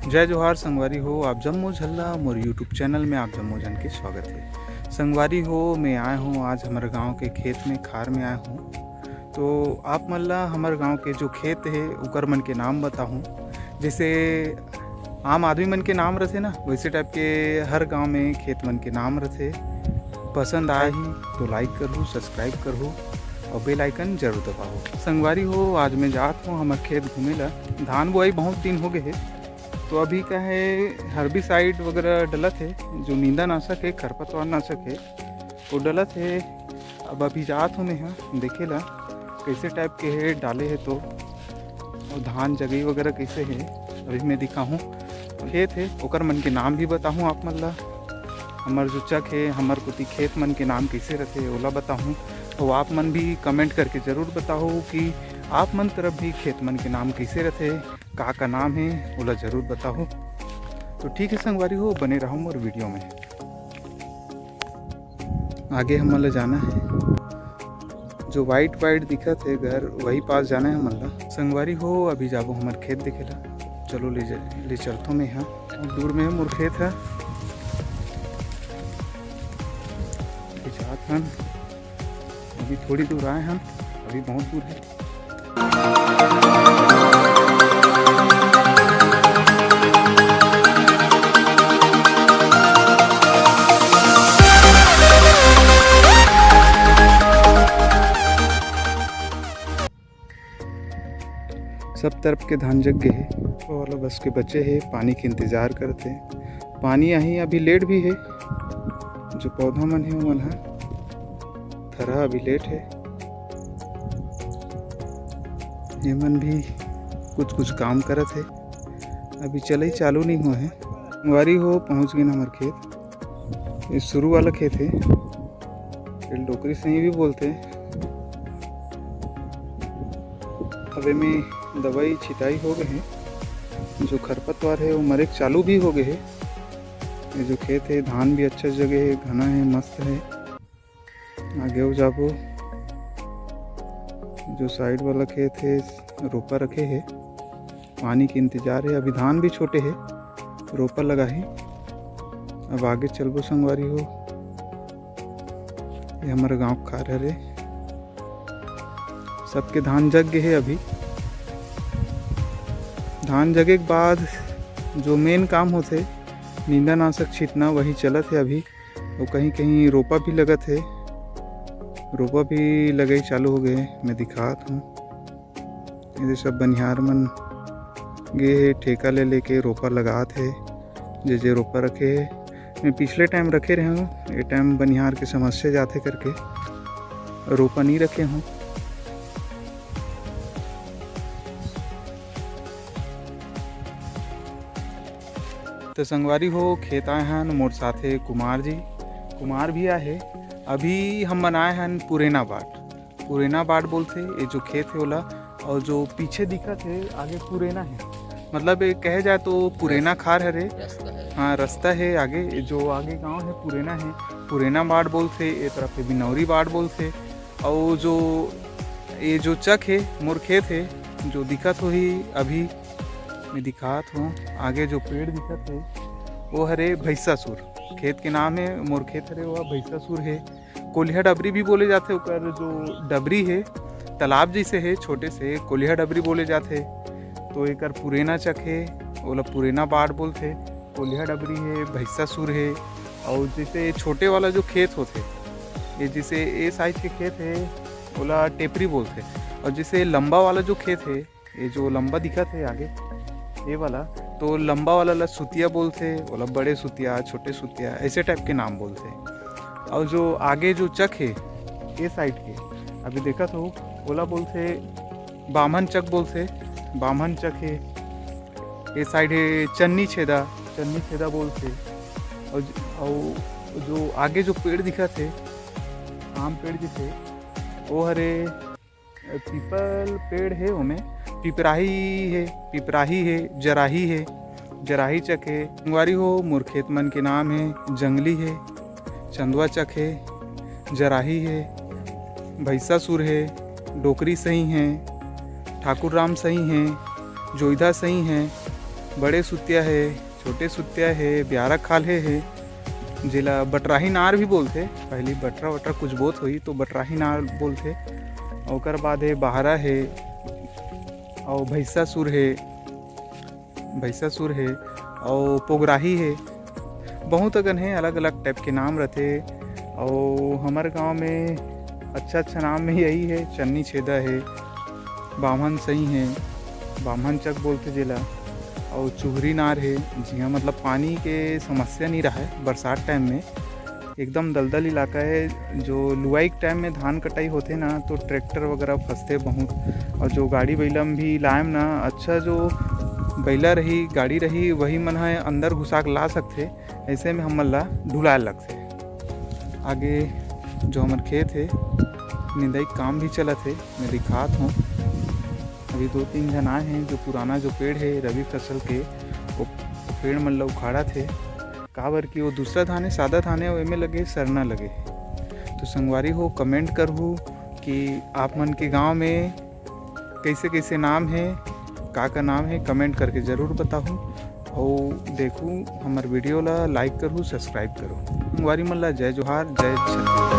जय जोहार संगवारी हो। आप जम्मो झल्ला मोर यूट्यूब चैनल में आप जम्मो जन के स्वागत है। संगवारी हो, मैं आया हूँ आज हमारे गांव के खेत में खार में आया हूँ। तो आप मल्ला हमारे गांव के जो खेत है उकर मन के नाम बताऊँ। जैसे आम आदमी मन के नाम रथे ना, वैसे टाइप के हर गांव में खेत मन के नाम रथे। पसंद आए ही तो लाइक करूँ, सब्सक्राइब करूँ और बेल आइकन जरूर दबाओ। संगवारी हो, आज मैं जात हूँ हमारे खेत घूमे ला। धान बुआई बहुत दिन हो गए है, तो अभी का है हर्बिसाइड वगैरह डलत है, जो नींदा नाशक है, खरपतवार नाशक है, वो डलत है। अब अभी जात हूँ मैं यहाँ देखे ला कैसे टाइप के है डाले है, तो और धान जगई वगैरह कैसे है अभी मैं दिखाऊँ। खेत है ओकर मन के नाम भी बताऊँ आप मन ला। हमार जो चक है हमार कुती खेत मन के नाम कैसे रहते ओला बताऊँ। तो आप मन भी कमेंट करके ज़रूर बताओ कि आप मन तरफ भी खेत मन के नाम कैसे रहते, का नाम है ओला ज़रूर बताओ। तो ठीक है संगवारी हो, बने रहो मोर वीडियो में। आगे हम ला जाना है, जो वाइट वाइट दिखत है घर वही पास जाना है हमन ला। संगवारी हो, अभी जाबो हमार खेत देखेला। चलो ले चलतो मैं यहाँ, दूर में है मोर खेत है। जात हन, अभी थोड़ी दूर आए हम, अभी बहुत दूर है। सब तरफ के धान जग गए है और बस के बच्चे हैं, पानी के इंतज़ार करते हैं। पानी यहीं अभी लेट भी है, जो पौधा मन है वो मन है थरा अभी लेट है। ये मन भी कुछ काम करत है, अभी चले चालू नहीं हुआ है। वारी हो, पहुंच गए हमारे खेत। ये शुरू वाला खेत है, डोकरी से ही भी बोलते हैं। अबे में दवाई छिटाई हो गए हैं, जो खरपतवार है वो मरे चालू भी हो गए है। ये जो खेत है धान भी अच्छा जगह है, घना है, मस्त है। आगे हो जाबो, जो साइड वाला खेत है रोपा रखे है, पानी के इंतजार है। अभी धान भी छोटे है, रोपा लगा है। अब आगे चलबो संगवारी हो। ये हमारे गांव खार है रे, सबके धान जग गए है। अभी धान जगे के बाद जो मेन काम होते नींदा नाशक छीटना वही चलत है अभी। वो कहीं कहीं रोपा भी लगत है, रोपा भी लगे चालू हो गए। मैं दिखात हूँ, ये सब बनिहार मन गए है, ठेका ले लेके रोपा लगात है। जे रोपा रखे है, मैं पिछले टाइम रखे रहे हूँ। ये टाइम बनिहार के समस्या जाते करके रोपा नहीं रखे हूँ। तो संगवारी हो, खेत आए हैं मोर साथे कुमार भी आए है। अभी हम बनाए हैं पुरेना बाट बोलते ये जो खेत है ओला। और जो पीछे दिखत है आगे पुरेना है, मतलब कहे जाए तो पुरेना खार है रे। हाँ, रास्ता है आगे, जो आगे गांव है पुरेना बाट बोलते। ये तरफ है बिनौरी बाट बोलते। और जो ये जो चक है मोर खेत है, जो दिखत हो ही अभी मैं दिखात हूँ। आगे जो पेड़ दिखत है वो हरे भैंसासुर, खेत के नाम है मोर खेत हरे वह भैंसासुर है। कोलिया डबरी भी बोले जाते, ओकर जो डबरी है तालाब जैसे है छोटे से, कोलिया डबरी बोले जाते। तो एक पुरेना चक है ओला पुरेना बाट बोलते। कोलिया डबरी है, भैंसासुर है। और जैसे छोटे वाला जो खेत होते, ये जैसे ए साइज के खेत है ओला टेपरी बोलते। और जैसे लंबा वाला जो खेत है, ये जो लंबा दिखत है आगे ये वाला, तो लंबा वाला ला सुतिया बोलते, ओला बड़े सुतिया, छोटे सुतिया, ऐसे टाइप के नाम बोलते। और जो आगे जो चक है ये साइड के अभी देखा तो ओला बोलते बामन चक बोलते। बामन चक है। ये साइड है चन्नी छेदा बोलते। और जो आगे जो पेड़ दिखा थे आम पेड़ जैसे, वो हरे पीपल पेड़ है, उनमें पिपराही है, जराही चक है। संगवारी हो, मोर खेत मन के नाम है जंगली है, चंदवा चक है, जराही है, भैंसासुर है, डोकरी सही है, ठाकुर राम सही हैं, जोईदा सही हैं, बड़े सुतिया है, छोटे सुतिया है, ब्यारा खाल है जेला बटराही नार भी बोलते। पहली बटरा वटरा कुछ बोत हुई तो बटराही नार बोलते। ओकर बाद है बहारा है और भैंसासुर है और पोगराही है। बहुत अगन है, अलग अलग टाइप के नाम रहते। और हमारे गांव में अच्छा नाम में यही है, चन्नी छेदा है, बामन सही है, बामन चक बोलते जेला, और चुहरी नार है। जी हाँ, मतलब पानी के समस्या नहीं रहा है बरसात टाइम में। एकदम दलदल इलाका है। जो लुआई के टाइम में धान कटाई होते ना तो ट्रैक्टर वगैरह फंसते बहुत। और जो गाड़ी बैला में भी लाएम ना, अच्छा जो बैला रही गाड़ी रही वही मन है अंदर घुसा के ला सकते। ऐसे में हम ला ढुलाए लगते। आगे जो हमारे खेत है निंदाई काम भी चलत है, मैं दिखात हूँ। अभी 2-3 जन आए हैं जो पुराना जो पेड़ है रबी फसल के, वो पेड़ मन ला उखाड़ा थे। काबर कि वो दूसरा धान है, सादा धान है, वो में लगे सरना लगे। तो संगवारी हो कमेंट करहूँ कि आप मन के गांव में कैसे कैसे नाम है, का नाम है, कमेंट करके ज़रूर बताऊँ। और देखूँ हमारे वीडियो ला लाइक करूँ, सब्सक्राइब करूँ। संगवारी मन ला जय जोहार, जय छत्तीसगढ़।